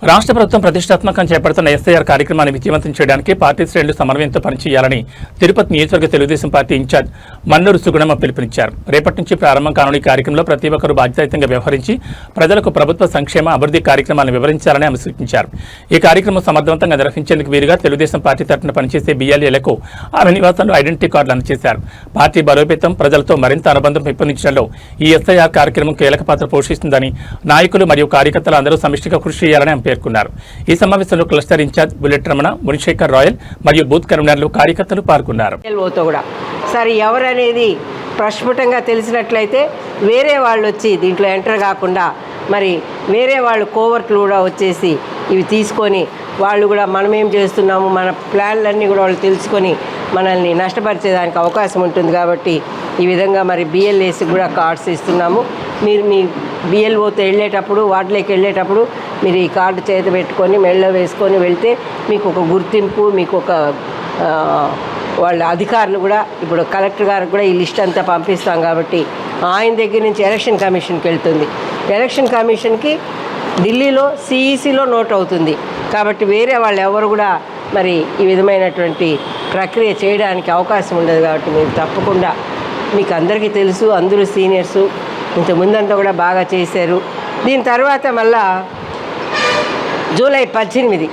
రాష్ట్ర ప్రభుత్వం ప్రతిష్టాత్మకంగా చేపడుతున్న ఎస్ఐఆర్ కార్యక్రమాన్ని విజయవంతం చేయడానికి పార్టీ శ్రేణులు సమన్వయంతో పనిచేయాలని తిరుపతి నియోజకవర్గ తెలుగుదేశం పార్టీ ఇన్ఛార్జ్ మన్నూరు సుగుణమ్మ పిలుపునిచ్చారు. రేపటి నుంచి ప్రారంభం కానున్న ఈ కార్యక్రమంలో ప్రతి ఒక్కరూ బాధ్యతాయుతంగా వ్యవహరించి ప్రజలకు ప్రభుత్వ సంక్షేమ అభివృద్ధి కార్యక్రమాలను వివరించాలని ఆమె సూచించారు. ఈ కార్యక్రమం సమర్థవంతంగా నిర్వహించేందుకు వీలుగా తెలుగుదేశం పార్టీ తరఫున పనిచేసే బిఎల్ఏలకు ఆమె నివాసంలో ఐడెంటిటీ కార్డులు అందజేశారు. పార్టీ బలోపేతం, ప్రజలతో మరింత అనుబంధం పెంపొందించడంలో ఈ ఎస్ఐఆర్ కార్యక్రమం కీలక పాత్ర పోషిస్తుందని నాయకులు మరియు కార్యకర్తలు అందరూ సమిష్టిగా కృషి చేయాలని పేర్కొన్నారు. ఈ సమావేశంలో cluster in charge Bullet Ramana, Munishekar Rayal మరియు బూత్ కన్వీనర్లు, కార్యకర్తలు పాల్గొన్నారు. సరే ఎవరనేది ప్రస్ఫుటంగా తెలిసినట్లయితే వేరే వాళ్ళు వచ్చి దీంట్లో ఎంటర్ కాకుండా మరి వేరే వాళ్ళు కోవర్ట్లు కూడా వచ్చేసి ఇవి తీసుకొని వాళ్ళు కూడా మనమేం చేస్తున్నాము, మన ప్లాన్లన్నీ కూడా వాళ్ళు తెలుసుకొని మనల్ని నష్టపరిచేదానికి అవకాశం ఉంటుంది. కాబట్టి ఈ విధంగా మరి బిఎల్ఏసి కూడా కార్డ్స్ ఇస్తున్నాము. మీరు మీ బిఎల్ఓతో వెళ్ళేటప్పుడు, వార్డులోకి వెళ్ళేటప్పుడు మీరు ఈ కార్డు చేతి పెట్టుకొని మెళ్ళ వేసుకొని వెళ్తే మీకు ఒక గుర్తింపు, మీకు ఒక వాళ్ళ అధికారులు కూడా ఇప్పుడు కలెక్టర్ గారికి కూడా ఈ లిస్ట్ అంతా పంపిస్తాం. కాబట్టి ఆయన దగ్గర నుంచి ఎలక్షన్ కమిషన్కి వెళ్తుంది. ఎలక్షన్ కమిషన్కి ఢిల్లీలో సిఈసిలో నోట్ అవుతుంది. కాబట్టి వేరే వాళ్ళు ఎవరు కూడా మరి ఈ విధమైనటువంటి ప్రక్రియ చేయడానికి అవకాశం ఉండదు. కాబట్టి మీరు తప్పకుండా, మీకు అందరికీ తెలుసు, అందరూ సీనియర్సు, ఇంతకుముందంతా కూడా బాగా చేశారు. దీని తర్వాత మళ్ళా జూలై 18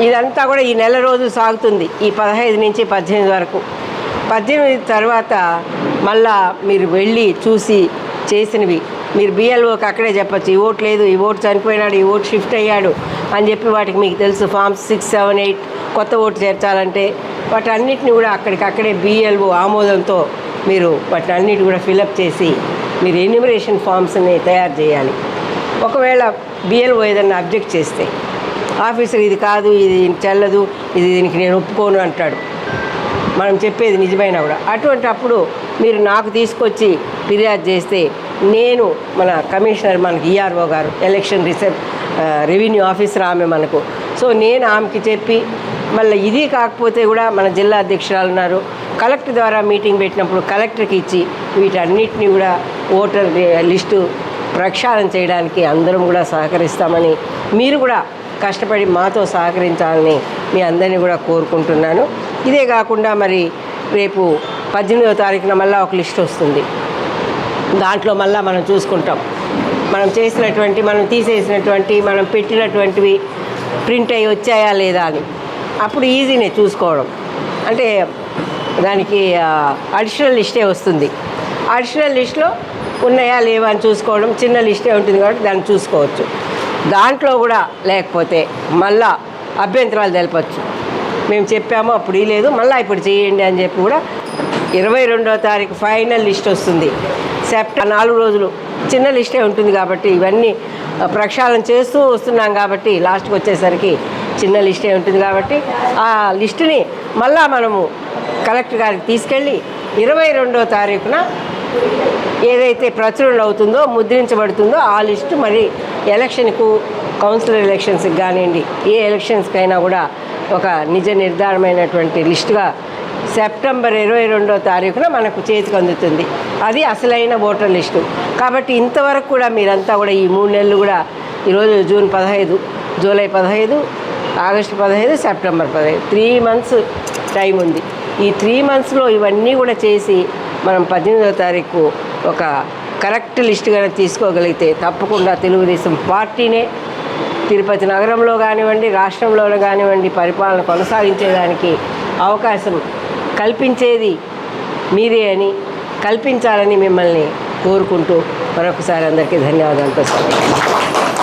ఇదంతా కూడా ఈ నెల రోజు సాగుతుంది. ఈ 15 నుంచి 18 వరకు. 18 తర్వాత మళ్ళా మీరు వెళ్ళి చూసి చేసినవి మీరు బిఎల్ఓకి అక్కడే చెప్పచ్చు. ఈ ఓటు లేదు, ఈ ఓటు చనిపోయినాడు, ఈ ఓటు షిఫ్ట్ అయ్యాడు అని చెప్పి వాటికి మీకు తెలుసు. ఫామ్స్ 6, 7, 8 కొత్త ఓటు చేర్చాలంటే వాటన్నిటిని కూడా అక్కడికక్కడే బిఎల్ఓ ఆమోదంతో మీరు వాటిని అన్నిటి కూడా ఫిలప్ చేసి మీరు ఎన్యూమరేషన్ ఫామ్స్ని తయారు చేయాలి. ఒకవేళ బిఎల్ఓ ఏదన్నా అబ్జెక్ట్ చేస్తే ఆఫీసర్ ఇది కాదు, ఇది చెల్లదు, ఇది దీనికి నేను ఒప్పుకోను అంటాడు. మనం చెప్పేది నిజమైనా కూడా అటువంటి అప్పుడు మీరు నాకు తీసుకొచ్చి ఫిర్యాదు చేస్తే నేను మన కమిషనర్, మనకి ఈఆర్ఓ గారు, ఎలక్షన్ రెవెన్యూ ఆఫీసర్ ఆమె మనకు. సో నేను ఆమెకి చెప్పి మళ్ళీ ఇది కాకపోతే కూడా మన జిల్లా అధ్యక్షురాలు ఉన్నారు, కలెక్టర్ ద్వారా మీటింగ్ పెట్టినప్పుడు కలెక్టర్కి ఇచ్చి వీటన్నిటిని కూడా ఓటర్ లిస్టు ప్రక్షాళన చేయడానికి అందరం కూడా సహకరిస్తామని, మీరు కూడా కష్టపడి మాతో సహకరించాలని మీ అందరినీ కూడా కోరుకుంటున్నాను. ఇదే కాకుండా మరి రేపు 18వ తారీఖున మళ్ళీ ఒక లిస్ట్ వస్తుంది. దాంట్లో మళ్ళీ మనం చూసుకుంటాం మనం చేసినటువంటి, మనం తీసేసినటువంటి, మనం పెట్టినటువంటివి ప్రింట్ అయ్యి వచ్చాయా లేదా అని. అప్పుడు ఈజీనే చూసుకోవడం. అంటే దానికి అడిషనల్ లిస్టే వస్తుంది. అడిషనల్ లిస్ట్లో ఉన్నాయా లేవా అని చూసుకోవడం. చిన్న లిస్టే ఉంటుంది కాబట్టి దాన్ని చూసుకోవచ్చు. దాంట్లో కూడా లేకపోతే మళ్ళా అభ్యంతరాలు తెలపచ్చు. మేము చెప్పాము అప్పుడు ఈ లేదు, మళ్ళీ ఇప్పుడు చేయండి అని చెప్పి కూడా 22వ తారీఖు ఫైనల్ లిస్ట్ వస్తుంది. సెప్టెంబర్ 4 రోజులు చిన్న లిస్టే ఉంటుంది. కాబట్టి ఇవన్నీ ప్రక్షాళన చేస్తూ వస్తున్నాం కాబట్టి లాస్ట్కి వచ్చేసరికి చిన్న లిస్టే ఉంటుంది. కాబట్టి ఆ లిస్టుని మళ్ళా మనము కలెక్టర్ గారికి తీసుకెళ్ళి 22వ తారీఖున ఏదైతే ప్రచురణ అవుతుందో, ముద్రించబడుతుందో ఆ లిస్టు మరి ఎలక్షన్కు, కౌన్సిలర్ ఎలక్షన్స్కి కానివ్వండి, ఏ ఎలక్షన్స్కైనా కూడా ఒక నిజ నిర్ధారమైనటువంటి లిస్టుగా సెప్టెంబర్ 22వ తారీఖున మనకు చేతికి అందుతుంది. అది అసలైన ఓటర్ లిస్టు. కాబట్టి ఇంతవరకు కూడా మీరంతా కూడా ఈ 3 నెలలు కూడా, ఈరోజు June 15, July 15, August 15, September 15, 3 months time ఉంది. ఈ 3 మంత్స్లో ఇవన్నీ కూడా చేసి మనం 18వ తారీఖు ఒక కరెక్ట్ లిస్ట్ కనుక తీసుకోగలిగితే తప్పకుండా తెలుగుదేశం పార్టీనే తిరుపతి నగరంలో కానివ్వండి, రాష్ట్రంలో కానివ్వండి పరిపాలన కొనసాగించేదానికి అవకాశం కల్పించేది మీరే అని, కల్పించాలని మిమ్మల్ని కోరుకుంటూ మరొకసారి అందరికీ ధన్యవాదాలతో